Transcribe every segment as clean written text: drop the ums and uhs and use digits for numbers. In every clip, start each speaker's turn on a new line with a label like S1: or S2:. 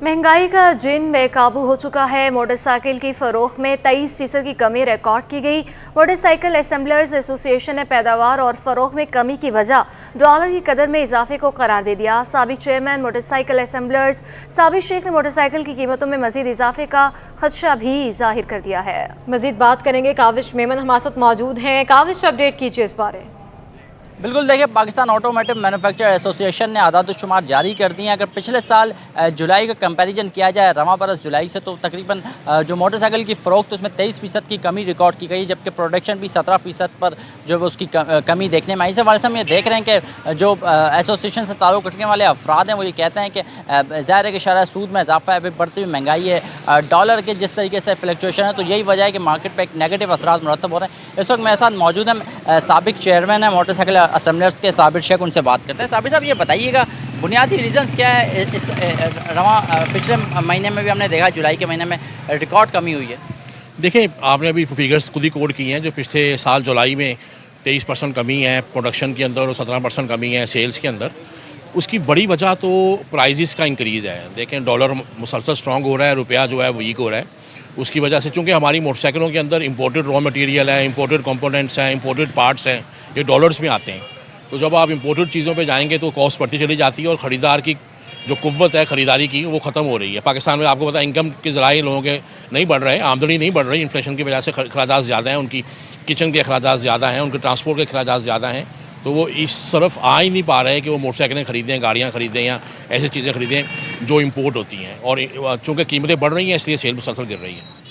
S1: महंगाई का जिन बेकाबू हो चुका है। मोटरसाइकिल की फरोख्त में 23% की कमी रिकॉर्ड की गई। मोटरसाइकिल असेंबलर्स एसोसिएशन ने पैदावार और फरोख्त में कमी की वजह डॉलर की कदर में इजाफे को करार दे दिया। साबिक चेयरमैन मोटरसाइकिल असेंबलर्स साबिक शेख ने मोटरसाइकिल की कीमतों में मजीद इजाफे का खदशा भी जाहिर कर दिया है। मजीद बात करेंगे, काविश मेमन हमारे साथ मौजूद हैं। काविश, अपडेट कीजिए इस बारे।
S2: बिल्कुल, देखिए, पाकिस्तान ऑटोमोटिव मैन्युफैक्चर एसोसिएशन ने आदाद-ओ-शुमार जारी कर दिए हैं। अगर पिछले साल जुलाई का कंपैरिजन किया जाए रवां बरस जुलाई से, तो तकरीबन जो मोटरसाइकिल की फ़रोख्त उसमें 23% की कमी रिकॉर्ड की गई, जबकि प्रोडक्शन भी 17% पर जो है उसकी कमी देखने में आई। इस हवाले से हम ये देख रहे हैं कि जो एसोसिएशन से ताल्लुक़ रखने वाले अफराद हैं वो ये कहते हैं कि ज़ाहिर है कि शरह सूद में इजाफा है, अभी बढ़ती हुई महंगाई है, डॉलर के जिस तरीके से फ्लक्चुएशन है, तो यही वजह है कि मार्केट पर एक नेगेटिव असरात मुरतब हो रहे हैं। इस वक्त मेरे साथ मौजूद हैं साबिक चेयरमैन है मोटरसाइकिल असेंबलर्स के साबिर शेख, उनसे बात करते हैं। साबिर साहब, ये बताइएगा बुनियादी रीज़न्स क्या है इस पिछले महीने में भी हमने देखा जुलाई के महीने में रिकॉर्ड कमी हुई है।
S3: देखिए, आपने अभी फिगर्स खुद ही कोड किए हैं। जो पिछले साल जुलाई में 23% कमी है प्रोडक्शन के अंदर और 17% कमी है सेल्स के अंदर। उसकी बड़ी वजह तो प्राइजेस का इंक्रीज़ है। देखें, डॉलर मुसलसल स्ट्रॉन्ग हो रहा है, रुपया जो है वीक हो रहा है। उसकी वजह से चूँकि हमारी मोटरसाइकिलों के अंदर इंपोर्टेड रॉ मटेरियल है, इंपोर्टेड कंपोनेंट्स हैं, इंपोर्टेड पार्ट्स हैं, ये डॉलर्स में आते हैं। तो जब आप इंपोर्टेड चीज़ों पे जाएंगे तो कॉस्ट बढ़ती चली जाती है और ख़रीदार की जो कुव्वत है ख़रीदारी की वो ख़त्म हो रही है। पाकिस्तान में आपको पता है इनकम के ज़राए लोगों के नहीं बढ़ रहे, आमदनी नहीं बढ़ रही, इन्फ्लेशन की वजह से अखराजात ज़्यादा हैं, उनकी किचन के अखराजात ज़्यादा हैं, उनके ट्रांसपोर्ट के अखराजात ज़्यादा हैं। तो वो इस तरफ आ ही नहीं पा रहे हैं कि वो मोटरसाइकिलें ख़रीदें, गाड़ियाँ ख़रीदें या ऐसी चीज़ें ख़रीदें जो इम्पोर्ट होती हैं। और चूँकि कीमतें बढ़ रही हैं इसलिए सेल मुसलसल गिर रही है।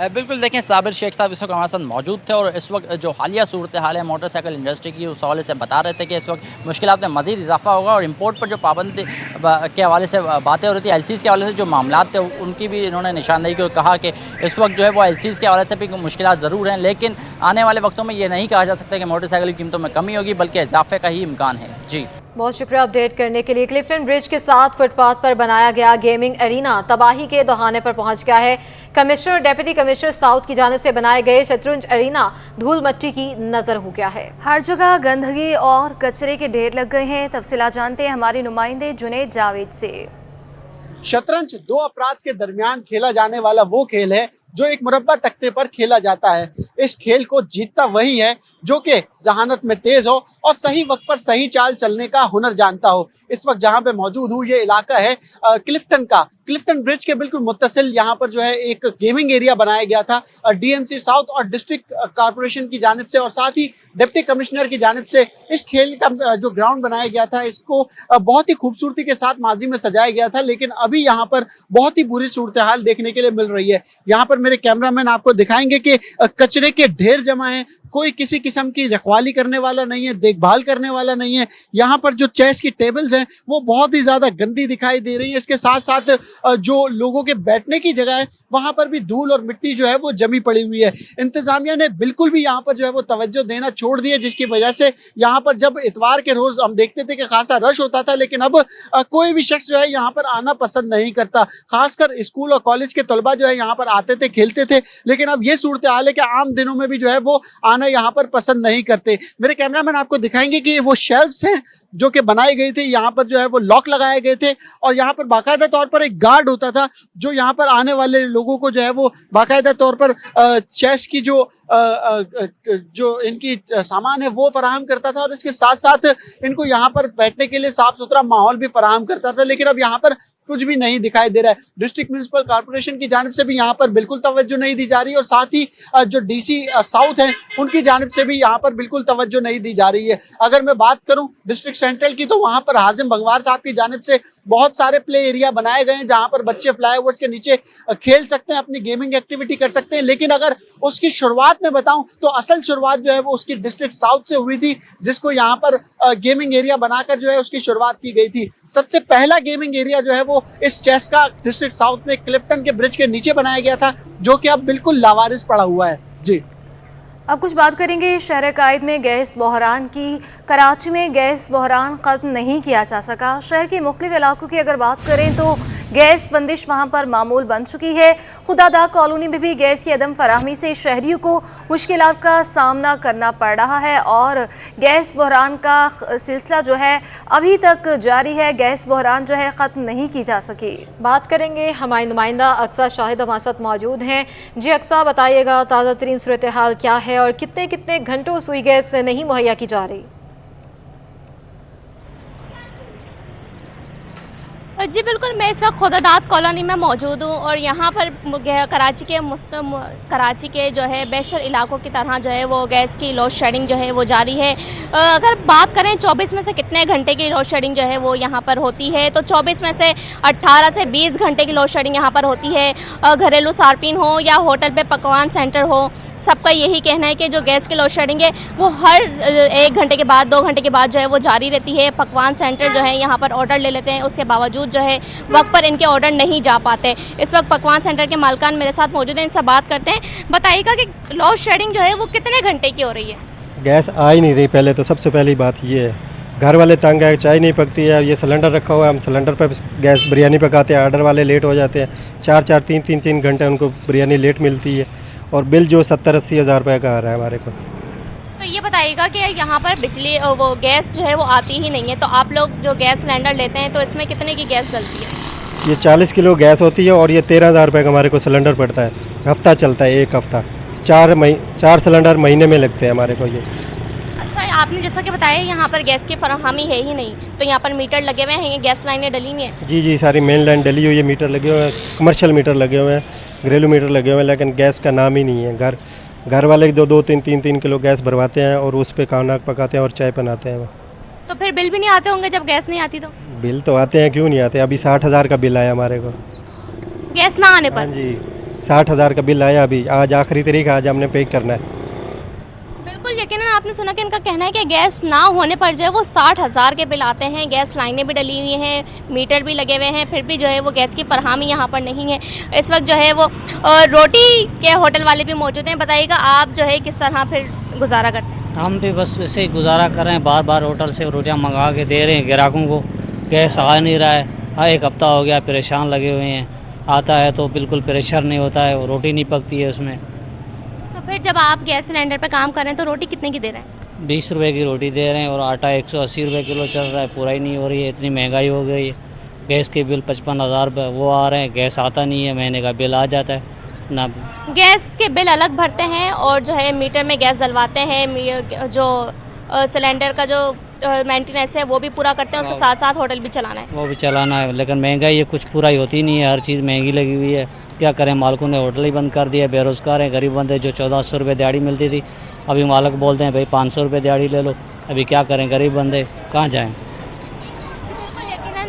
S2: बिल्कुल, देखें, साबिर शेख साहब इस वक्त हमारे साथ मौजूद थे और इस वक्त जो हालिया सूरत हाल है मोटरसाइकिल इंडस्ट्री की, उस हवाले से बता रहे थे कि इस वक्त मुश्किलात में मज़ीद इजाफा होगा और इंपोर्ट पर जो पाबंदी के हवाले से बातें हो रही थी, एलसीज़ के हवाले से जो मामला थे उनकी भी इन्होंने निशानदेही को कहा कि इस वक्त जो है वो एलसीज़ के हवाले से भी मुश्किलात ज़रूर हैं, लेकिन आने वाले वक्तों में ये नहीं कहा जा सकता कि मोटरसाइकिल की कीमतों में कमी होगी, बल्कि इजाफे का ही इम्कान है। जी,
S1: बहुत शुक्रिया अपडेट करने के लिए। क्लिफ्टन ब्रिज के साथ फुटपाथ पर बनाया गया गेमिंग एरिना तबाही के दहाने पर पहुंच गया है। कमिश्नर और डेप्यूटी कमिश्नर साउथ की जानिब से बनाए गए शतरंज एरिना धूल मट्टी की नजर हो गया है। हर जगह गंदगी और कचरे के ढेर लग गए हैं। तफसीलात जानते हैं हमारे नुमाइंदे जुनैद जावेद से।
S4: शतरंज दो अफराद के दरमियान खेला जाने वाला वो खेल है जो एक मुरब्बा तख्ते पर खेला जाता है। इस खेल को जीतता वही है जो कि जहानत में तेज हो और सही वक्त पर सही चाल चलने का हुनर जानता हो। इस वक्त जहां पे मौजूद हूँ ये इलाका है क्लिफ्टन का। क्लिफ्टन ब्रिज के बिल्कुल मुत्तसिल यहाँ पर जो है एक गेमिंग एरिया बनाया गया था डीएमसी साउथ और डिस्ट्रिक्ट कारपोरेशन की जानिब से और साथ ही डिप्टी कमिश्नर की जानिब से। इस खेल का जो ग्राउंड बनाया गया था इसको बहुत ही खूबसूरती के साथ माजी में सजाया गया था, लेकिन अभी यहाँ पर बहुत ही बुरी सूरत हाल देखने के लिए मिल रही है। यहाँ पर मेरे कैमरामैन आपको दिखाएंगे कि कचरे के ढेर जमा है, कोई किसी किस्म की रखवाली करने वाला नहीं है, देखभाल करने वाला नहीं है। यहाँ पर जो चेस की टेबल्स हैं वो बहुत ही ज़्यादा गंदी दिखाई दे रही है। इसके साथ साथ जो लोगों के बैठने की जगह है वहाँ पर भी धूल और मिट्टी जो है वो जमी पड़ी हुई है। इंतज़ामिया ने बिल्कुल भी यहाँ पर जो है वो तवज्जो देना छोड़ दी है, जिसकी वजह से यहाँ पर जब इतवार के रोज़ हम देखते थे कि खासा रश होता था, लेकिन अब कोई भी शख्स जो है यहाँ पर आना पसंद नहीं करता। खासकर स्कूल और कॉलेज के तलबा जो है यहाँ पर आते थे, खेलते थे, लेकिन अब ये सूरत हाल है कि आम दिनों में भी जो है वो आना यहाँ पर पसंद नहीं करते। मेरे कैमरामैन आपको दिखाएंगे कि वो शेल्फ्स हैं जो कि बनाई गई थी, यहाँ पर जो है वो लॉक लगाए गए थे और यहाँ पर बाकायदा तौर पर एक गार्ड होता था जो यहाँ पर आने वाले लोगों को जो है वो बाकायदा तौर पर चेस की जो इनकी सामान है वो फराहम करता था और इसके साथ साथ इनको यहाँ पर बैठने के लिए साफ सुथरा माहौल भी फराहम करता था। लेकिन अब यहाँ पर कुछ भी नहीं दिखाई दे रहा है। डिस्ट्रिक्ट म्युनिसिपल कॉर्पोरेशन की जानिब से भी यहाँ पर बिल्कुल तवज्जो नहीं दी जा रही और साथ ही जो डीसी साउथ है उनकी जानिब से भी यहाँ पर बिल्कुल तवज्जो नहीं दी जा रही है। अगर मैं बात करूँ डिस्ट्रिक्ट सेंट्रल की तो वहाँ पर हाजिम भंगवार साहब की जानिब से बहुत सारे प्ले एरिया बनाए गए हैं जहाँ पर बच्चे फ्लाईओवर्स के नीचे खेल सकते हैं, अपनी गेमिंग एक्टिविटी कर सकते हैं। लेकिन अगर उसकी शुरुआत में बताऊं तो असल शुरुआत जो है वो उसकी डिस्ट्रिक्ट साउथ से हुई थी, जिसको यहाँ पर गेमिंग एरिया बनाकर जो है उसकी शुरुआत की गई थी। सबसे पहला गेमिंग एरिया जो है वो इस चेस का डिस्ट्रिक्ट साउथ में क्लिफ्टन के ब्रिज के नीचे बनाया गया था, जो कि अब बिल्कुल लावारिस पड़ा हुआ है। जी,
S1: अब कुछ बात करेंगे शहर कायद में गैस बहरान की। कराची में गैस बहरान ख़त्म नहीं किया जा सका। शहर के मुख्तलिफ इलाकों की अगर बात करें तो गैस बंदिश वहां पर मामूल बन चुकी है। खुदादा कॉलोनी में भी गैस की अदम फराहमी से शहरियों को मुश्किलात का सामना करना पड़ रहा है और गैस बहरान का सिलसिला जो है अभी तक जारी है। गैस बहरान जो है ख़त्म नहीं की जा सकी। बात करेंगे हमारे नुमाइंदा अक्सा शाहिद हमारे साथ मौजूद हैं। जी अक्सा, बताइएगा ताज़ा तरीन सूरत हाल क्या है और कितने कितने घंटों सुई गैस नहीं मुहैया की जा रही?
S5: जी बिल्कुल, मैं इस वक्त खुदादात कॉलोनी में मौजूद हूँ और यहाँ पर कराची के जो है बेशर इलाकों की तरह जो है वो गैस की लोड शेडिंग जो है वो जारी है। अगर बात करें 24 में से कितने घंटे की लोड शेडिंग जो है वो यहाँ पर होती है, तो 24 में से 18 से 20 घंटे की लोड शेडिंग यहाँ पर होती है। घरेलू सार्फिन हो या होटल पे पकवान सेंटर हो, सबका यही कहना है कि जो गैस की लोड शेडिंग है वो हर 1 घंटे के बाद 2 घंटे के बाद जो है वो जारी रहती है। पकवान सेंटर जो है यहाँ पर ऑर्डर ले लेते हैं, उसके बावजूद जो है वक्त पर इनके ऑर्डर नहीं जा पाते। इस वक्त पकवान सेंटर के मालकान मेरे साथ मौजूद हैं, इनसे बात करते हैं। बताइएगा कि लोड शेडिंग जो है वो कितने घंटे की हो रही है?
S6: गैस आ ही नहीं रही। पहले तो सबसे पहली बात ये है, घर वाले तंग है, चाय नहीं पकती है। ये सिलेंडर रखा हुआ है, हम सिलेंडर पर गैस बिरयानी पकाते हैं, ऑर्डर वाले लेट हो जाते हैं। 4-4, 3-3 घंटे उनको बिरयानी लेट मिलती है और बिल जो 70-80 हज़ार रुपये का आ रहा है हमारे को।
S5: तो ये बताइएगा कि यहाँ पर बिजली वो गैस जो है वो आती ही नहीं है, तो आप लोग जो गैस सिलेंडर लेते हैं तो इसमें कितने की गैस डलती है?
S6: ये 40 किलो गैस होती है और ये 13,000 रुपये का हमारे को सिलेंडर पड़ता है। हफ्ता चलता है, 1 हफ्ता। 4 सिलेंडर महीने में लगते हैं हमारे को ये।
S5: अच्छा, आपने जैसा कि बताया यहाँ पर गैस की फराहमी है ही नहीं, तो यहाँ पर मीटर लगे हुए हैं, ये गैस लाइनें डली हुई हैं?
S6: जी, सारी मेन लाइन डली हुई है, मीटर लगे हुए हैं, कमर्शियल मीटर लगे हुए हैं, घरेलू मीटर लगे हुए हैं, लेकिन गैस का नाम ही नहीं है। घर वाले 2-2, 3-3 किलो गैस भरवाते हैं और उस पर खाना पकाते हैं और चाय बनाते हैं।
S5: तो फिर बिल भी नहीं आते होंगे जब गैस नहीं आती? तो
S6: बिल तो आते हैं, क्यों नहीं आते? अभी 60,000 का बिल आया हमारे को
S5: गैस ना आने पर।
S6: हाँ जी, 60,000 का बिल आया अभी। आज आखिरी तारीख, आज हमने पे करना है।
S5: बिल्कुल यकीनन आपने सुना कि इनका कहना है कि गैस ना होने पर जो है वो 60,000 के बिल आते हैं। गैस लाइनें भी डली हुई हैं, मीटर भी लगे हुए हैं, फिर भी जो है वो गैस की फरहमी यहाँ पर नहीं है। इस वक्त जो है वो रोटी के होटल वाले भी मौजूद हैं। बताइएगा आप जो है किस तरह फिर गुजारा करते हैं?
S7: हम भी बस ऐसे ही गुजारा कर रहे हैं, बार बार होटल से रोटियां मंगा के दे रहे हैं ग्राहकों को। गैस आ नहीं रहा है, हाँ 1 हफ्ता हो गया, परेशान लगे हुए हैं। आता है तो बिल्कुल प्रेशर नहीं होता है, रोटी नहीं पकती है उसमें।
S5: तो फिर जब आप गैस सिलेंडर पर काम कर रहे हैं तो रोटी कितने की दे रहे हैं?
S7: 20 रुपये की रोटी दे रहे हैं और आटा 180 रुपये किलो चल रहा है, पूरा ही नहीं हो रही है, इतनी महंगाई हो गई है। गैस के बिल 55,000 रुपये वो आ रहे हैं, गैस आता नहीं है, महीने का बिल आ जाता है ना।
S5: गैस के बिल अलग भरते हैं और जो है मीटर में गैस डलवाते हैं, जो सिलेंडर का जो मेंटेनेंस है वो भी पूरा करते हैं, उसके साथ साथ होटल भी चलाना है।
S7: वो भी चलाना है, लेकिन महंगाई ये कुछ पूरा ही होती नहीं है, हर चीज़ महंगी लगी हुई है। क्या करें, मालिकों ने होटल ही बंद कर दिया, बेरोजगार हैं, गरीब बंदे। जो 1400 रुपये दिहाड़ी मिलती थी, अभी मालिक बोलते हैं भाई 500 रुपये दिहाड़ी ले लो। अभी क्या करें, गरीब बंदे कहाँ जाएँ?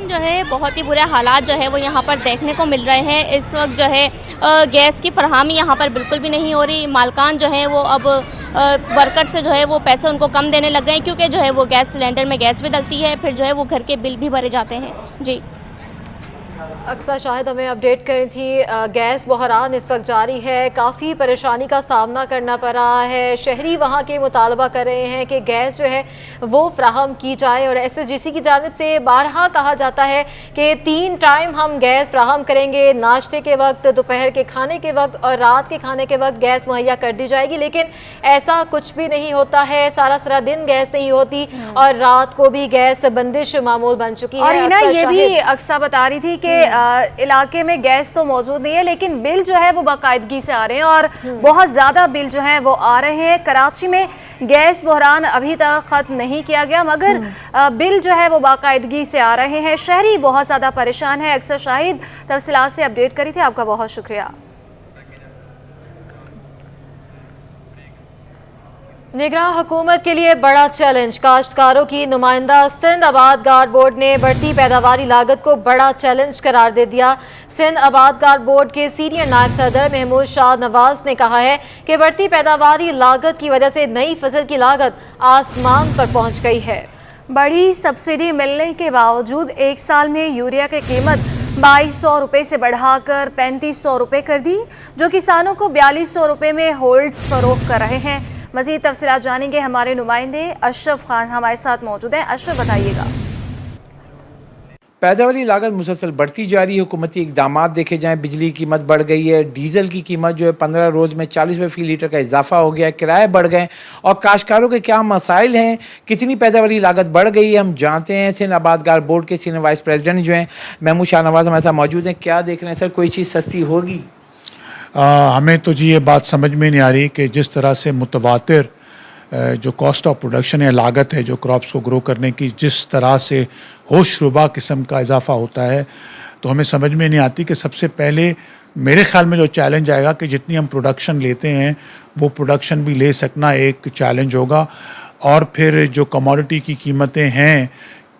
S5: जो है बहुत ही बुरे हालात जो है वो यहाँ पर देखने को मिल रहे हैं। इस वक्त जो है गैस की फरहमी यहाँ पर बिल्कुल भी नहीं हो रही। मालकान जो है वो अब वर्कर से जो है वो पैसे उनको कम देने लग गए, क्योंकि जो है वो गैस सिलेंडर में गैस भी डलती है, फिर जो है वो घर के बिल भी भरे जाते हैं। जी
S1: अक्सा शायद हमें अपडेट करी थी। गैस बहरान इस वक्त जारी है, काफ़ी परेशानी का सामना करना पड़ रहा है। शहरी वहाँ के मुतालबा कर रहे हैं कि गैस जो है वो फ्राहम की जाए और SSGC की जानिब से बारहा कहा जाता है कि 3 टाइम हम गैस फ्राहम करेंगे, नाश्ते के वक्त, दोपहर के खाने के वक्त और रात के खाने के वक्त गैस मुहैया कर दी जाएगी, लेकिन ऐसा कुछ भी नहीं होता है। सारा दिन गैस नहीं होती और रात को भी गैस बंदिश मामूल बन चुकी है।
S8: और ये भी अक्सा बता रही थी कि इलाके में गैस तो मौजूद नहीं है, लेकिन बिल जो है वो बाकायदगी से आ रहे हैं और बहुत ज़्यादा बिल जो है वो आ रहे हैं। कराची में गैस बहरान अभी तक ख़त्म नहीं किया गया, मगर बिल जो है वो बाकायदगी से आ रहे हैं। शहरी बहुत ज़्यादा परेशान है। अक्सर शाहिद तफसीलात से अपडेट करी थी, आपका बहुत शुक्रिया।
S1: निगरान हुकूमत के लिए बड़ा चैलेंज। काश्तकारों की नुमाइंदा सिंध आबादगार बोर्ड ने बढ़ती पैदावारी लागत को बड़ा चैलेंज करार दे दिया। सिंध आबादगार बोर्ड के सीनियर नायब सदर महमूद शाह नवाज ने कहा है कि बढ़ती पैदावारी लागत की वजह से नई फसल की लागत आसमान पर पहुंच गई है।
S8: बड़ी सब्सिडी मिलने के बावजूद 1 साल में यूरिया की कीमत 2200 रुपये से बढ़ाकर 3500 रुपये कर दी, जो किसानों को 4200 रुपये में होल्ड्स फरोख्त कर रहे हैं। मज़ीद तफसीलात जानेंगे, हमारे नुमाइंदे अशरफ खान हमारे साथ मौजूद हैं। अशरफ, बताइएगा।
S9: पैदावारी लागत मुसलसल बढ़ती जा रही है। हुकूमती इकदाम देखे जाएँ, बिजली की कीमत बढ़ गई है, डीज़ल की कीमत जो है 15 रोज़ में 40 रुपये फ़ी लीटर का इजाफा हो गया है, किराए बढ़ गए और काश्तकारों के क्या मसाइल हैं, कितनी पैदावारी लागत बढ़ गई है, हम जानते हैं। सिंध आबादगार बोर्ड के सीनियर वाइस प्रेसिडेंट जो हैं महमूद शाहनवाज हमारे साथ मौजूद हैं। क्या देख रहे हैं सर, कोई चीज़ सस्ती होगी?
S10: हमें तो जी ये बात समझ में नहीं आ रही कि जिस तरह से मुतवातिर जो कॉस्ट ऑफ प्रोडक्शन है, लागत है जो क्रॉप्स को ग्रो करने की, जिस तरह से होशरुबा किस्म का इजाफा होता है, तो हमें समझ में नहीं आती कि सबसे पहले मेरे ख्याल में जो चैलेंज आएगा कि जितनी हम प्रोडक्शन लेते हैं वो प्रोडक्शन भी ले सकना एक चैलेंज होगा। और फिर जो कमोडिटी की कीमतें हैं,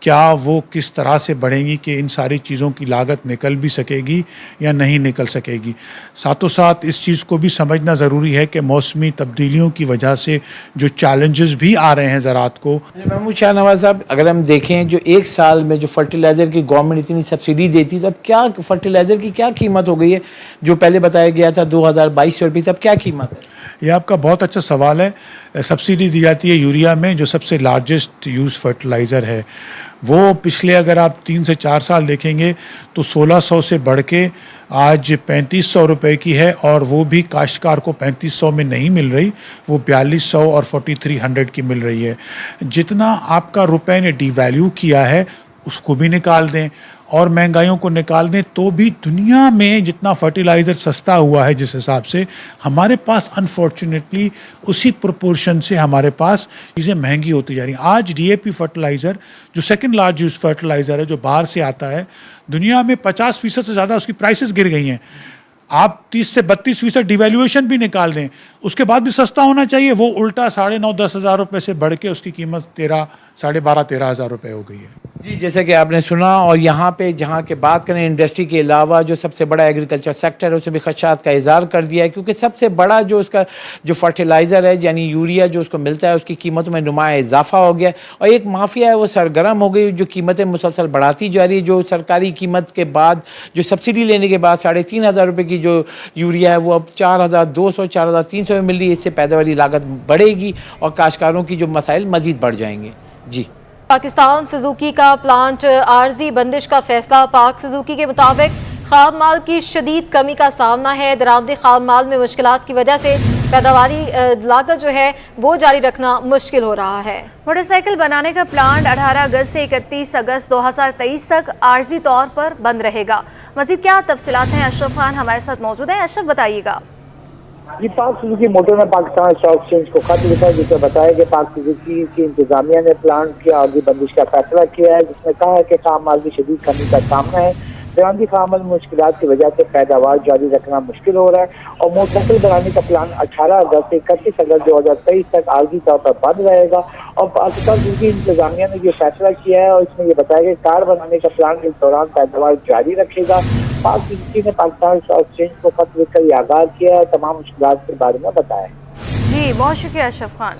S10: क्या वो किस तरह से बढ़ेंगी कि इन सारी चीज़ों की लागत निकल भी सकेगी या नहीं निकल सकेगी। साथों साथ इस चीज़ को भी समझना ज़रूरी है कि मौसमी तब्दीलियों की वजह से जो चैलेंजेस भी आ रहे हैं ज़राअत को।
S9: महमूद शाहनवाज साहब, अगर हम देखें जो एक साल में जो फर्टिलाइज़र की गवर्नमेंट इतनी सब्सिडी देती, तो अब क्या फर्टिलाइज़र की क्या कीमत हो गई है? जो पहले बताया गया था 2022 रुपये, तब क्या कीमत है?
S10: ये आपका बहुत अच्छा सवाल है। सब्सिडी दी जाती है यूरिया में, जो सबसे लार्जेस्ट यूज़ फर्टिलाइज़र है। वो पिछले अगर आप 3 से 4 साल देखेंगे तो 1600 से बढ़ के आज 3500 रुपये की है, और वो भी काश्तकार को 3500 में नहीं मिल रही, वो 4200 और 4300 की मिल रही है। जितना आपका रुपए ने डिवैल्यू किया है उसको भी निकाल दें और महंगाइयों को निकाल दें, तो भी दुनिया में जितना फर्टिलाइज़र सस्ता हुआ है जिस हिसाब से, हमारे पास अनफॉर्चुनेटली उसी प्रोपोर्शन से हमारे पास चीज़ें महंगी होती जा रही हैं। आज डीएपी फर्टिलाइज़र जो सेकंड लार्ज यूज फर्टिलाइज़र है, जो बाहर से आता है, दुनिया में 50% से ज़्यादा उसकी प्राइसेस गिर गई हैं। आप 30 से 32% डिवैल्यूएशन भी निकाल दें, उसके बाद भी सस्ता होना चाहिए, वो उल्टा 9,500-10 हज़ार रुपये से बढ़ के उसकी कीमत 12,500-13 हज़ार रुपये हो गई है।
S9: जी, जैसे कि आपने सुना, और यहाँ पे जहाँ के बात करें इंडस्ट्री के अलावा जो सबसे बड़ा एग्रीकल्चर सेक्टर है, उसमें भी खदशात का इज़हार कर दिया है, क्योंकि सबसे बड़ा जो उसका जो फर्टिलाइज़र है यानी यूरिया जो उसको मिलता है, उसकी कीमतों में नुमाया इजाफा हो गया और एक माफिया है वो सरगर्म हो गई, जो कीमतें मुसलसल बढ़ाती जा रही है। जो सरकारी कीमत के बाद, जो सब्सिडी लेने के बाद 3,500 रुपये की जो यूरिया है वो अब 4,200 4,300 में मिल रही है। इससे पैदावारी लागत बढ़ेगी और काश्तकारों की जो मसाइल मज़ीद बढ़ जाएंगे। जी,
S11: पाकिस्तान सुजुकी का प्लांट आर्जी बंदिश का फैसला। पाक सुजुकी के मुताबिक खाम माल की शदीद कमी का सामना है। दरामदी खाम माल में मुश्किलात की वजह से पैदावारी लागत जो है वो जारी रखना मुश्किल हो रहा है।
S1: मोटरसाइकिल बनाने का प्लांट 18 अगस्त से 31 अगस्त 2023 तक आर्जी तौर पर बंद रहेगा। मज़ीद क्या तफसीलात हैं, अशरफ खान हमारे साथ मौजूद हैं। अशरफ, बताइएगा।
S12: जी, पाक सुजुकी मोटर ने पाकिस्तान स्टॉक एक्सचेंज को खत लिखा है जिसमें बताया कि पाक सुजुकी की इंतजामिया ने प्लांट की आर्जी बंदिश का फैसला किया है, जिसमें कहा है कि खाम माल की शदीद कमी का सामना है। दरामदी खाम माल मुश्किलात की वजह से पैदावार जारी रखना मुश्किल हो रहा है और मोटरसाइकिल बनाने का प्लान 18 अगस्त से 31 अगस्त 2023 तक आर्जी तौर पर बंद रहेगा। और पाकिस्तान सुजुकी इंतजामिया ने ये फैसला किया है और इसमें यह बताया कि कार बनाने का प्लान इस दौरान पैदावार जारी रखेगा। पाक सुजुकी ने पाकिस्तान स्टॉक एक्सचेंज को खत लिखकर ये आगाज किया है, तमाम मुश्किलात के बारे में बताया।
S1: जी, बहुत शुक्रिया अशरफ खान।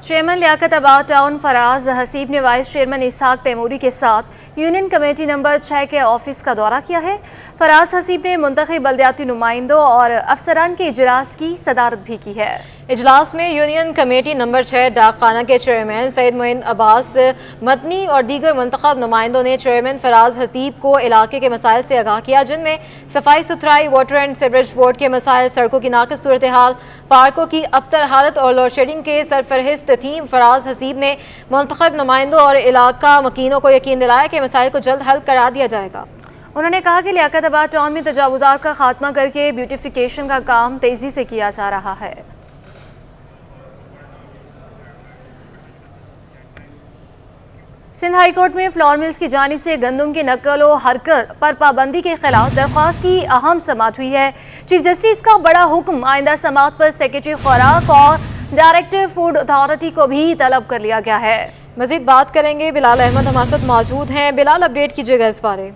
S1: चेयरमैन लियाकताबाद टाउन फराज हसीब ने वाइस चेयरमैन इसहाक तैमूरी के साथ यूनियन कमेटी नंबर 6 के ऑफिस का दौरा किया है। फराज हसीब ने मुंतखब बल्दियाती नुमाइंदों और अफसरान के इजलास की सदारत भी की है।
S11: इजलास में यूनियन कमेटी नंबर 6 डाक खाना के चेयरमैन सैयद मोइन अब्बास मदनी और दीगर मुंतखब नुमाइंदों ने चेयरमैन फराज हसीब को इलाके के मसाइल से आगाह किया, जिनमें सफाई सुथराई, वाटर एंड सीवरेज बोर्ड के मसाइल, सड़कों की नाकिस सूरत हाल, पार्कों की अबतर हालत और लोड शेडिंग के सरफहरिस्त थी। फराज हसीब ने मुंतखब नुमाइंदों और इलाका मकीनों को यकीन दिलाया कि मसाइल को जल्द हल करा दिया जाएगा।
S1: उन्होंने कहा कि लियाकताबाद टाउन में तजावुजात का खात्मा करके ब्यूटिफिकेशन का काम तेजी से किया जा रहा है। सिंध हाई कोर्ट में फ्लोर मिल्स की जानिब से गंदम की नकल व हरकत पर पाबंदी के खिलाफ दरख्वास्त की अहम समाअत हुई है। चीफ जस्टिस का बड़ा हुक्म आइंदा समाअत पर सेक्रेटरी खुराक और डायरेक्टर फूड अथॉरिटी को भी तलब कर लिया गया है।
S11: मजीद बात करेंगे, बिलाल अहमद हमारे साथ मौजूद हैं। बिलाल, अपडेट कीजिएगा इस बारे।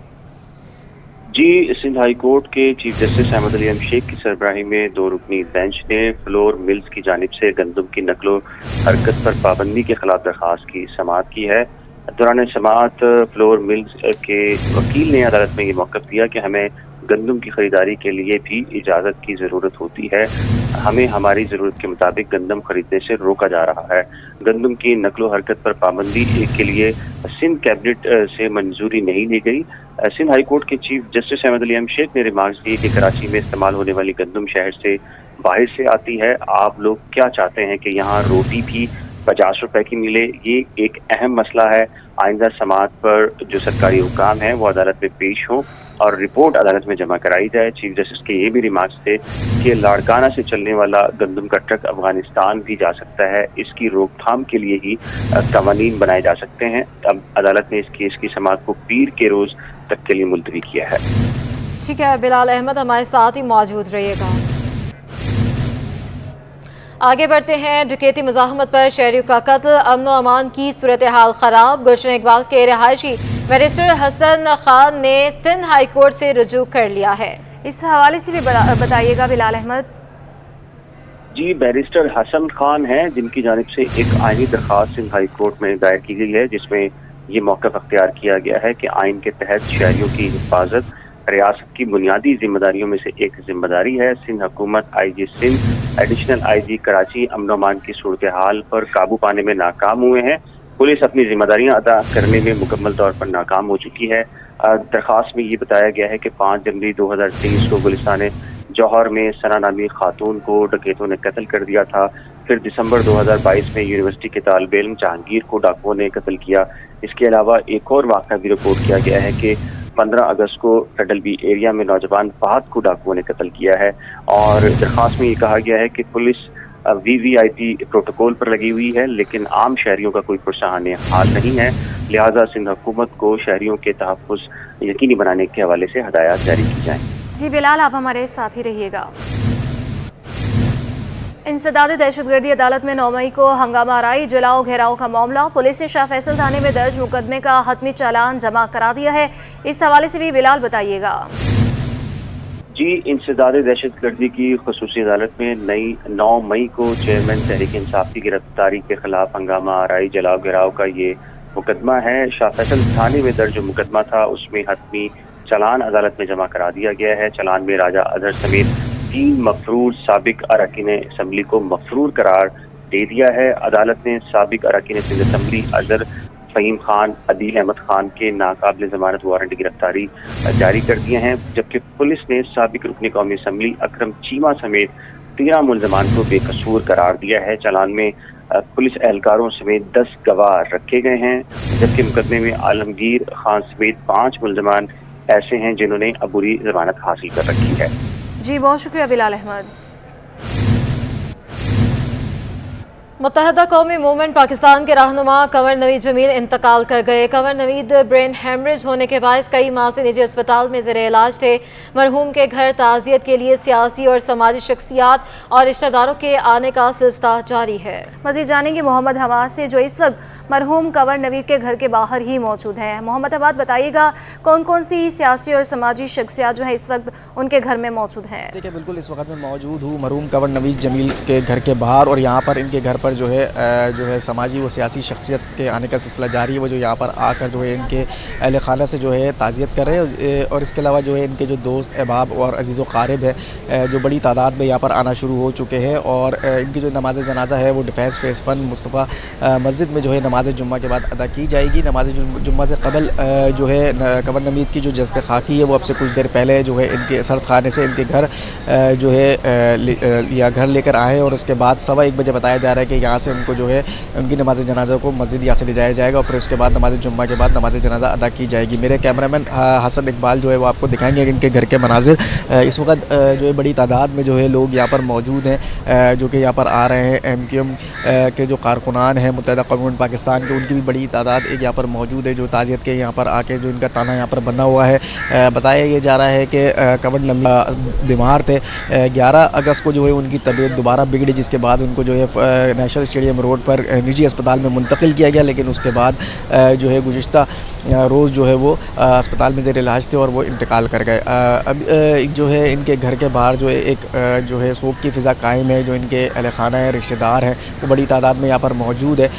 S13: जी, सिंध हाई कोर्ट के चीफ जस्टिस अहमद अली शेख की सरबराही में 2 रुकनी बेंच ने फ्लोर मिल्स की जानिब से गंदम की नकलो हरकत पर पाबंदी के खिलाफ दरख्वास्त की समाअत की है। दौरान समाअत फ्लोर मिल्स के वकील ने अदालत में ये मौक़िफ़ दिया कि हमें गंदम की खरीदारी के लिए भी इजाज़त की ज़रूरत होती है। हमें हमारी ज़रूरत के मुताबिक गंदम खरीदने से रोका जा रहा है। गंदम की नकलो हरकत पर पाबंदी के लिए सिंध कैबिनेट से मंजूरी नहीं ली गई। सिंध हाई कोर्ट के चीफ जस्टिस अहमद अली शेख ने रिमार्क्स दिए कि कराची में इस्तेमाल होने वाली गंदम शहर से बाहर से आती है। आप लोग क्या चाहते हैं कि यहाँ रोटी भी 50 रुपए की मिले? ये एक अहम मसला है। आइंदा समाअत पर जो सरकारी हुकाम है वो अदालत में पेश हों और रिपोर्ट अदालत में जमा कराई जाए। चीफ जस्टिस के ये भी रिमार्क्स थे कि लाड़काना से चलने वाला गंदम का ट्रक अफगानिस्तान भी जा सकता है। इसकी रोकथाम के लिए ही कवानीन बनाए जा सकते हैं। अब अदालत ने इस केस की समाअत को पीर के रोज तक के लिए मुलतवी किया है।
S11: ठीक है, बिलाल अहमद हमारे साथ ही मौजूद रहिएगा। आगे बढ़ते हैं। डकैती मज़ाहमत पर शहरियों का कत्ल, अमन व अमान की सूरत हाल ख़राब। गुलशन इकबाल के रिहायशी बैरिस्टर हसन खान ने सिंध हाई कोर्ट से रुजू कर लिया है।
S8: इस हवाले से भी बताइएगा बिलाल अहमद।
S13: जी, बैरिस्टर हसन खान हैं जिनकी जानिब से एक आईनी दरख्वास्त सिंध हाई कोर्ट में दायर की गई है, जिसमें ये मौक़िफ़ अख्तियार किया गया है कि आइन के तहत शहरियों की हिफाजत रियासत की बुनियादी जिम्मेदारियों में से एक जिम्मेदारी है। सिंध हुकूमत, IG Sindh, additional IG Karachi अमन अमान की सूरत हाल पर काबू पाने में नाकाम हुए हैं। पुलिस अपनी जिम्मेदारियां अदा करने में मुकम्मल तौर पर नाकाम हो चुकी है। दरख्वास्त में ये बताया गया है कि 5 जनवरी 2023 को गुलिस्तान जौहर में सना नामी खातून को डकैतों ने कत्ल कर दिया था। फिर दिसंबर 2022 में यूनिवर्सिटी के तालिब इल्म जहांगीर को डाकुओं ने कत्ल किया। इसके अलावा एक और वाक़या भी रिपोर्ट किया गया है कि 15 अगस्त को फेडरल बी एरिया में नौजवान फहद को डाकुओं ने कत्ल किया है। और दरख्वास्त में ये कहा गया है कि पुलिस VVIP प्रोटोकॉल पर लगी हुई है, लेकिन आम शहरियों का कोई पुरसहान हाल नहीं है। लिहाजा सिंध हुकूमत को शहरियों के तहफ़्फ़ुज़ यकीनी बनाने के हवाले से हदायत जारी की जाएँ।
S8: जी बिलाल, आप हमारे साथ ही रहिएगा। इंसदाद दहशतगर्दी अदालत में 9 मई को हंगामा आराई, जलाओ घेराव का मामला। पुलिस ने शाह फैसल थाने में दर्ज मुकदमे का हतमी चालान जमा करा दिया है। इस हवाले से भी बिलाल बताइएगा।
S13: जी, इंसदाद दहशतगर्दी की खुसूसी अदालत में 9 मई को चेयरमैन तहरीक इंसाफ की गिरफ्तारी के खिलाफ हंगामा आराई, जलाओ घेराव का ये मुकदमा है। शाह फैसल थाने में दर्ज मुकदमा था, उसमें हतमी चालान अदालत में जमा करा दिया गया है। चालान में राजा अजहर समेत 3 मफरूर साबिक अरकान असम्बली को मफरूर करार दे दिया है। अदालत ने साबिक अरकान असम्बली अजहर, फ़हीम खान, अदील अहमद खान के नाकाबिल ज़मानत वारंट गिरफ्तारी जारी कर दिए हैं, जबकि पुलिस ने साबिक रुकन कौमी असम्बली अकरम चीमा समेत 13 मुल्ज़मान को बेकसूर करार दिया है। चालान में पुलिस एहलकारों समेत 10 गवाह रखे गए हैं, जबकि मुकदमे में आलमगीर खान समेत 5 मुल्ज़मान ऐसे हैं जिन्होंने अबूरी ज़मानत हासिल कर रखी है।
S8: जी बहुत शुक्रिया बिलाल अहमद।
S11: मुत्तहदा कौमी मूवमेंट पाकिस्तान के रहनुमा कंवर नवीद जमील इंतकाल कर गए। कंवर नवीद ब्रेन हेमरेज होने के बायस कई माह से निजी अस्पताल में ज़ेर इलाज थे। मरहूम के घर ताज़ियत के लिए सियासी और समाजी शख्सियात और रिश्तेदारों के आने का सिलसिला जारी है।
S8: मज़ीद जानेंगे मोहम्मद हमाद से, जो इस वक्त मरहूम कंवर नवीद के घर के बाहर ही मौजूद हैं। मोहम्मद हमाद, बताइएगा कौन कौन सी सियासी और समाजी शख्सियात जो है इस वक्त उनके घर में मौजूद हैं?
S14: देखिए, बिल्कुल इस वक्त मैं मौजूद हूँ मरहूम कंवर नवीद जमील के घर के बाहर, और यहाँ पर इनके घर पर जो है समाजी व सियासी शख्सियत के आने का सिलसिला जारी है। वो जो यहाँ पर आकर जो है इनके अहल खाना से जो है ताज़ियत कर रहे हैं, और इसके अलावा जो है इनके जो दोस्त अहबाब और अजीज़ व क़ारिब है जो बड़ी तादाद में यहाँ पर आना शुरू हो चुके हैं। और इनकी जो नमाज जनाजा है वो डिफेंस फेस 1 मुस्तफ़ा मस्जिद में जो है नमाज जुम्मा के बाद अदा की जाएगी। नमाज जुम्मा से कबल जो है कंवर नवीद की जो जस्ते खाकी है वो अब से कुछ देर पहले जो है इनके सर्द खाने से इनके घर जो है या घर लेकर आए, और उसके बाद 1:15 बजे बताया जा रहा है कि यहाँ से उनको जो है उनकी नमाज जनाजा को मस्जिद यहाँ से ले जाया जाएगा, और फिर उसके बाद नमाज जुम्मा के बाद नमाज जनाजा अदा की जाएगी। मेरे कैमरामैन हसन इकबाल जो है वो आपको दिखाएंगे इनके घर के मनाजिर। इस वक्त जो है बड़ी तादाद में जो है लोग यहाँ पर मौजूद हैं, जो कि यहाँ पर आ रहे हैं। MQM के जो कारकुनान हैं मुत्तहदा कौम पाकिस्तान के, उनकी भी बड़ी तादाद एक यहाँ पर मौजूद है, जो ताज़ियत के यहाँ पर आके जो इनका ताना यहाँ पर बना हुआ है। बताया ये जा रहा है कि कंवर नवीद बीमार थे। 11 अगस्त को जो है उनकी तबीयत दोबारा बिगड़ी, जिसके बाद उनको जो है इंटरनेशनल स्टेडियम रोड पर निजी अस्पताल में मुंतकिल किया गया, लेकिन उसके बाद जो है गुज़िश्ता रोज़ जो है वो अस्पताल में ज़ेर इलाज थे और वो इंतकाल कर गए। अब जो है इनके घर के बाहर जो है एक जो है शोक की फ़िज़ा कायम है। जो इनके अहल खाना है, रिश्तेदार हैं, वो बड़ी तादाद में यहाँ पर मौजूद है।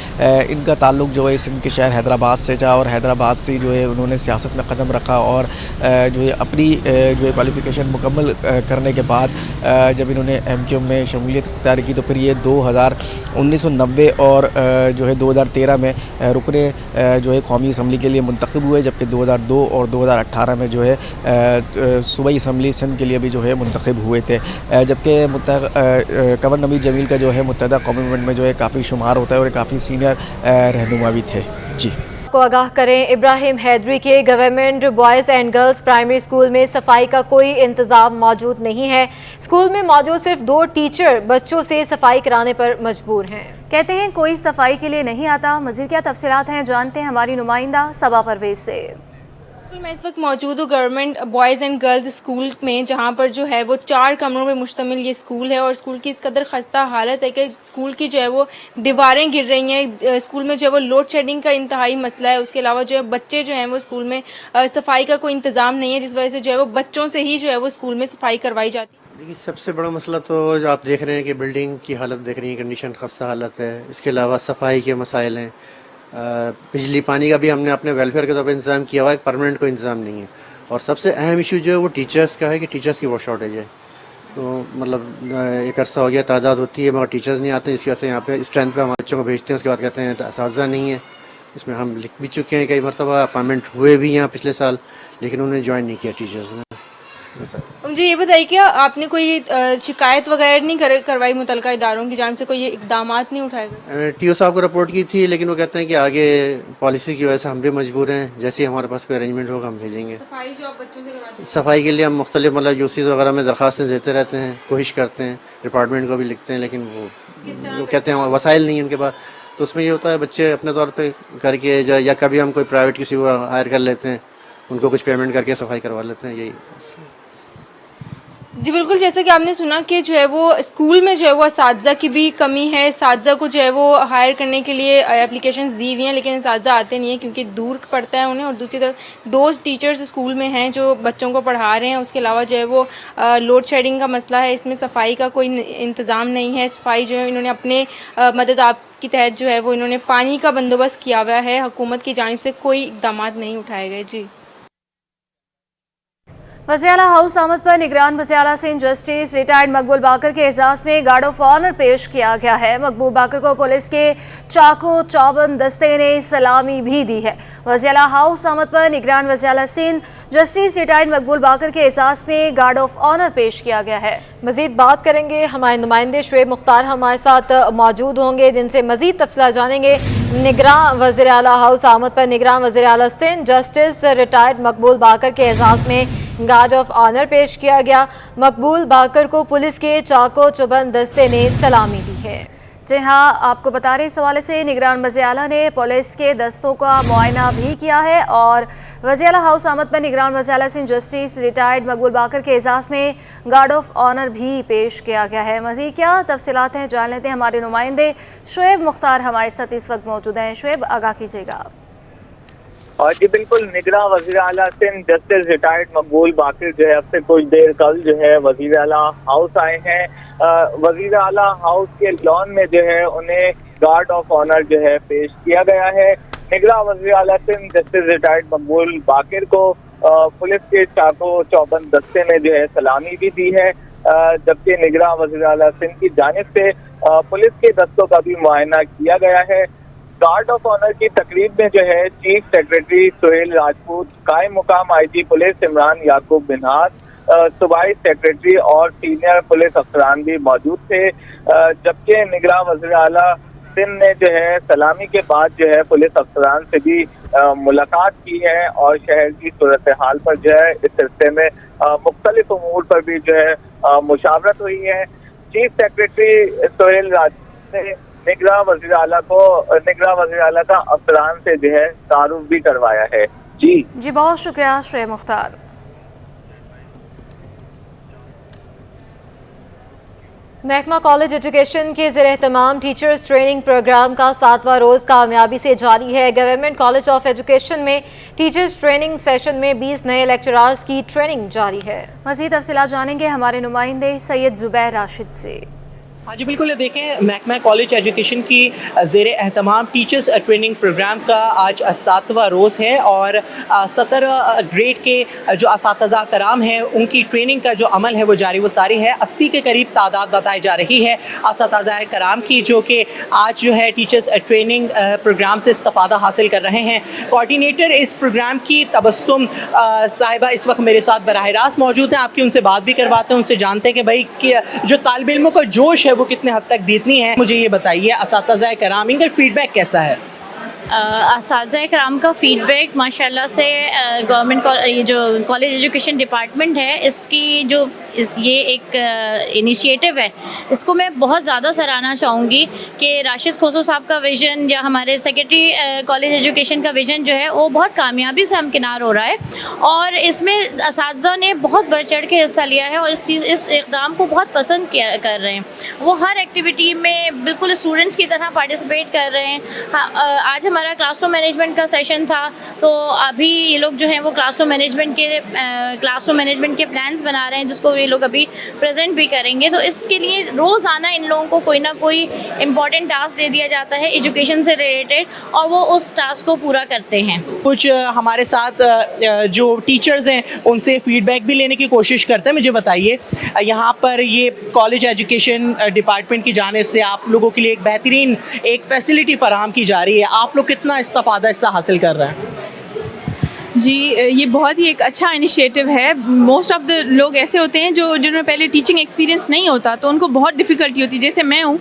S14: इनका ताल्लुक़ जो है सिंध के शहर हैदराबाद से था और हैदराबाद से जो है उन्होंने सियासत में कदम रखा और जो है अपनी जो है क्वालिफ़िकेशन मुकम्मल करने के बाद जब इन्होंने MQ में शमूलियत इख्तियार की तो फिर ये 1990 और जो है 2013 में रुकने जो है कौमी असम्बली के लिए मुंतखब हुए, जबकि 2002 और 2018 में जो है सूबाई असम्बली सिंध के लिए भी जो है मुंतखब हुए थे। जबकि कंवर नवीद जमील का जो है मुत्तहदा कौमी मूवमेंट में जो है काफ़ी शुमार होता है और काफ़ी सीनियर रहनुमा भी थे। जी
S11: को आगाह करें, इब्राहिम हैदरी के government boys and girls primary school में सफाई का कोई इंतज़ाम मौजूद नहीं है। स्कूल में मौजूद सिर्फ 2 टीचर बच्चों से सफाई कराने पर मजबूर हैं।
S1: कहते हैं कोई सफाई के लिए नहीं आता। मज़ीद क्या तफसीलात हैं जानते हैं हमारी नुमाइंदा सबा परवेज से।
S15: मैं इस वक्त मौजूद हूँ government boys and girls school में, जहाँ पर जो है वो 4 कमरों में मुश्तमिल ये स्कूल है और स्कूल की इस कदर खस्ता हालत है कि स्कूल की जो है वो दीवारें गिर रही हैं। स्कूल में जो है वो लोड शेडिंग का इंतहाई मसला है। उसके अलावा जो है बच्चे जो हैं वो स्कूल में सफाई का कोई इंतज़ाम नहीं है, जिस वजह से जो है वो बच्चों से ही जो है वो स्कूल में सफाई करवाई जाती है।
S16: देखिए, सबसे बड़ा मसला तो जो आप देख रहे हैं कि बिल्डिंग की हालत देख रही हैं, कंडीशन खस्ता हालत है। इसके अलावा सफाई के मसाइल हैं, बिजली पानी का भी हमने अपने वेलफेयर के तौर पर इंतज़ाम किया हुआ है, परमानेंट कोई इंतज़ाम नहीं है। और सबसे अहम इशू जो है वो टीचर्स का है कि टीचर्स की बहुत शॉर्टेज है। तो मतलब एक अर्सा हो गया, तादाद होती है मगर टीचर्स नहीं आते। इसकी वजह से यहाँ पे स्ट्रेंथ पे हमारे बच्चों को भेजते हैं, उसके बाद कहते हैं असातिज़ा नहीं है। इसमें हम लिख भी चुके हैं, कई मरतबा अपॉइंटमेंट हुए भी यहाँ पिछले साल, लेकिन उन्होंने ज्वाइन नहीं किया टीचर्स ने।
S15: मुझे ये बताइए कि आपने कोई शिकायत वगैरह नहीं करवाई मुतलका इदारों की जानिब से, कोई इकदाम नहीं उठाए गए?
S16: TO साहब को रिपोर्ट की थी, लेकिन वो कहते हैं कि आगे पॉलिसी की वजह से हम भी मजबूर हैं, जैसे ही हमारे पास कोई अरेंजमेंट होगा हम भेजेंगे।
S15: सफाई जो आप बच्चों से कराते हैं?
S16: सफाई के लिए हम मुख्तलिफ मतलब UCs वगैरह में दरख्वास्तें देते रहते हैं, कोशिश करते हैं, डिपार्टमेंट को भी लिखते हैं, लेकिन वो कहते हैं वसाइल नहीं है उनके पास। तो उसमें ये होता है बच्चे अपने तौर पर करके या कभी हम कोई प्राइवेट किसी को हायर कर लेते हैं, उनको कुछ पेमेंट करके सफाई करवा लेते हैं, यही।
S15: जी बिल्कुल, जैसा कि आपने सुना कि जो है वो स्कूल में जो है वो असातिज़ा की भी कमी है। असातिज़ा को जो है वो हायर करने के लिए एप्लीकेशंस दी हुई हैं, लेकिन असातिज़ा आते नहीं हैं क्योंकि दूर पड़ता है उन्हें। और दूसरी तरफ 2 टीचर्स स्कूल में हैं जो बच्चों को पढ़ा रहे हैं। उसके अलावा जो है वो लोड शेडिंग का मसला है, इसमें सफाई का कोई इंतज़ाम नहीं है। सफाई जो है इन्होंने अपने मदद आप के तहत जो है वो इन्होंने पानी का बंदोबस्त किया हुआ है। हुकूमत की जानिब से कोई इक़दाम नहीं उठाए गए। जी
S1: वज़ीर-ए-आला हाउस आमद पर निगरान वज़ीर-ए-आला सिंध जस्टिस रिटायर्ड मकबूल बाकर के एजाज़ में गार्ड ऑफ ऑनर पेश किया गया है। मकबूल बाकर को पुलिस के चाको चौबंद दस्ते ने सलामी भी दी है। वज़ीर-ए-आला हाउस आमद पर निगरान वज़ीर-ए-आला सिंध जस्टिस रिटायर्ड मकबूल बाकर के एजाज़ में गार्ड ऑफ ऑनर पेश किया गया है।
S11: मज़ीद बात करेंगे, हमारे नुमाइंदे शुएब मुख्तार हमारे साथ मौजूद होंगे, जिनसे मज़ीद तफसीलात जानेंगे। निगरान वज़ीर-ए-आला हाउस आमद पर निगरान वज़ीर-ए-आला सिंध जस्टिस रिटायर्ड मकबूल बाकर के एजाज़ में गार्ड ऑफ ऑनर पेश किया गया। मकबूल बाकर को पुलिस के चाको चुबंद दस्ते ने सलामी दी है।
S1: जी हाँ, आपको बता रहे इस हवाले से निगरान वज़ीर-ए-आला ने पुलिस के दस्तों का मुआयना भी किया है और वज़ीर-ए-आला हाउस आमद पर निगरान वज़ीर-ए-आला सिंध जस्टिस रिटायर्ड मकबूल बाकर के एजाज़ में गार्ड ऑफ ऑनर भी पेश किया गया है। मज़ीद क्या तफसीलात हैं जान लेते हैं, हमारे नुमाइंदे शुएब मुख्तार हमारे साथ इस वक्त मौजूद हैं। शुएब, आगाह कीजिएगा।
S17: और जी बिल्कुल, निगरान वज़ीर-ए-आला सिंध जस्टिस रिटायर्ड मकबूल बाकर जो है अब से कुछ देर कल जो है वज़ीर-ए-आला हाउस आए हैं। वज़ीर-ए-आला हाउस के लॉन में जो है उन्हें गार्ड ऑफ ऑनर जो है पेश किया गया है। निगरान वज़ीर-ए-आला सिंध जस्टिस रिटायर्ड मकबूल बाकर को पुलिस के चाको चौबंद दस्ते ने जो है सलामी भी दी है, जबकि निगरान वज़ीर-ए-आला सिंध की जानिब से पुलिस के दस्तों का भी मुआयना किया गया है। गार्ड ऑफ ऑनर की तकरीब में जो है चीफ सेक्रेटरी सुहेल राजपूत, कायम मुकाम IG पुलिस इमरान याकूब बिनहास, सूबाई सेक्रेटरी और सीनियर पुलिस अफसरान भी मौजूद थे। जबकि निगरान वज़ीर-ए-आला सिंध ने जो है सलामी के बाद जो है पुलिस अफसरान से भी मुलाकात की है और शहर की सूरत हाल पर जो है इस सिलसिले में मुख्तलिफ उमूर पर भी जो है मुशावरत हुई है। चीफ सेक्रेटरी सुहेल राजपूत ने निगरान वज़ीर-ए-आला का अफसरान से जो है तारुफ भी करवाया है। जी
S1: बहुत शुक्रिया शुएब मुख्तार।
S11: महकमा कॉलेज एजुकेशन के ज़ेर एहतमाम टीचर्स ट्रेनिंग प्रोग्राम का 7वां रोज़ कामयाबी से जारी है। गवर्नमेंट कॉलेज ऑफ एजुकेशन में टीचर्स ट्रेनिंग सेशन में 20 नए लेक्चरार्स की ट्रेनिंग जारी है।
S1: मज़ीद तफसीलात जानेंगे हमारे नुमाइंदे सैयद जुबैर राशिद से।
S18: हाँ जी बिल्कुल, देखें महकमा कॉलेज एजुकेशन की ज़ेर एहतमाम टीचर्स ट्रेनिंग प्रोग्राम का आज 7वां रोज़ है और 17 ग्रेड के जो असातिज़ा कराम हैं उनकी ट्रेनिंग का जो अमल है वो जारी व सारी है। 80 के करीब तादाद बताई जा रही है असातिज़ा कराम की, जो कि आज जो है टीचर्स ट्रेनिंग प्रोग्राम से इस्तिफ़ादा हासिल कर रहे हैं। कोऑर्डिनेटर इस प्रोग्राम की तबस्सुम साहिबा इस वक्त मेरे साथ बराह रास्त मौजूद हैं। आपकी उनसे बात भी करवाते हैं, उनसे जानते हैं कि भाई कि जो तालिब इल्मों का जोश है वो कितने हद तक देती है। मुझे ये बताइए असातिज़ा कराम इनका फीडबैक कैसा है?
S19: असातिज़ा कराम का फ़ीडबैक माशाल्लाह से गवर्नमेंट ये जो कॉलेज एजुकेशन डिपार्टमेंट है इसकी जो ये एक इनिशिएटिव है, इसको मैं बहुत ज़्यादा सराहना चाहूँगी कि राशिद खोसो साहब का विज़न या हमारे सेक्रेटरी कॉलेज एजुकेशन का विज़न जो है वो बहुत कामयाबी से हमकिनार हो रहा है और इसमें असातिज़ा ने बहुत बढ़ चढ़ के हिस्सा लिया है और इस इक़दाम को बहुत पसंद कर रहे हैं। वो हर एक्टिविटी में बिल्कुल स्टूडेंट्स की तरह पार्टिसिपेट कर रहे हैं। आज हमारा क्लासरूम मैनेजमेंट का सेशन था, तो अभी ये लोग जो हैं वो क्लासरूम मैनेजमेंट के प्लान्स बना रहे हैं जिसको ये लोग अभी प्रेजेंट भी करेंगे। तो इसके लिए रोज़ाना इन लोगों को कोई ना कोई इम्पॉर्टेंट टास्क दे दिया जाता है एजुकेशन से रिलेटेड और वो उस टास्क को पूरा करते हैं।
S18: कुछ हमारे साथ जो टीचर्स हैं उनसे फीडबैक भी लेने की कोशिश करते हैं। मुझे बताइए यहाँ पर ये कॉलेज एजुकेशन डिपार्टमेंट की जानिब से आप लोगों के लिए एक बेहतरीन एक फैसिलिटी फराहम की जा रही है, आप लोग कितना इस्तिफ़ादा इससे हासिल कर रहे हैं?
S15: जी, ये बहुत ही एक अच्छा इनिशिएटिव है। मोस्ट ऑफ़ द लोग ऐसे होते हैं जिन्होंने पहले टीचिंग एक्सपीरियंस नहीं होता तो उनको बहुत डिफ़िकल्टी होती है। जैसे मैं हूँ,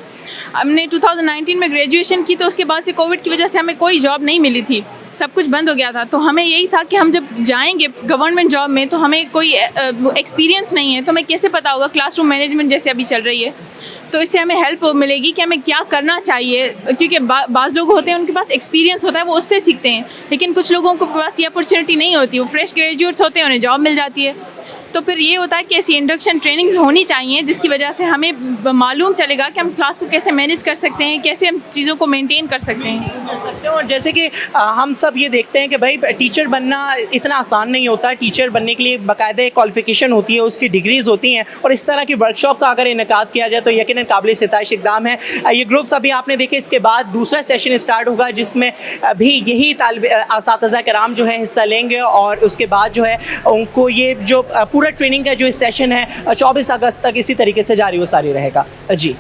S15: हमने 2019 में ग्रेजुएशन की तो उसके बाद से कोविड की वजह से हमें कोई जॉब नहीं मिली थी, सब कुछ बंद हो गया था। तो हमें यही था कि हम जब जाएंगे गवर्नमेंट जॉब में तो हमें कोई एक्सपीरियंस नहीं है तो हमें कैसे पता होगा क्लासरूम मैनेजमेंट जैसे अभी चल रही है, तो इससे हमें हेल्प मिलेगी कि हमें क्या करना चाहिए। क्योंकि बाज़ लोग होते हैं उनके पास एक्सपीरियंस होता है, वो उससे सीखते हैं, लेकिन कुछ लोगों के पास ये अपॉर्चुनिटी नहीं होती, वो फ्रेश ग्रेजुएट्स होते हैं, उन्हें जॉब मिल जाती है। तो फिर ये होता है कि ऐसी इंडक्शन ट्रेनिंग्स होनी चाहिए जिसकी वजह से हमें मालूम चलेगा कि हम क्लास को कैसे मैनेज कर सकते हैं, कैसे हम चीज़ों को मेंटेन कर सकते हैं।
S18: और जैसे कि हम सब ये देखते हैं कि भाई टीचर बनना इतना आसान नहीं होता। टीचर बनने के लिए बाकायदा क्वालिफिकेशन होती है, उसकी डिग्रीज़ होती हैं और इस तरह की वर्कशॉप का अगर इनेकाद किया जाए तो यकीनन काबिल सिताइश इक़दाम है। ये ग्रुप्स अभी आपने देखे, इसके बाद दूसरा सेशन स्टार्ट होगा जिसमें भी यही असातिज़ा कराम जो है हिस्सा लेंगे और उसके बाद जो है उनको ये जो पूरा ट्रेनिंग का जो सेशन है 24 अगस्त तक इसी तरीके से जारी व सारी रहेगा। जी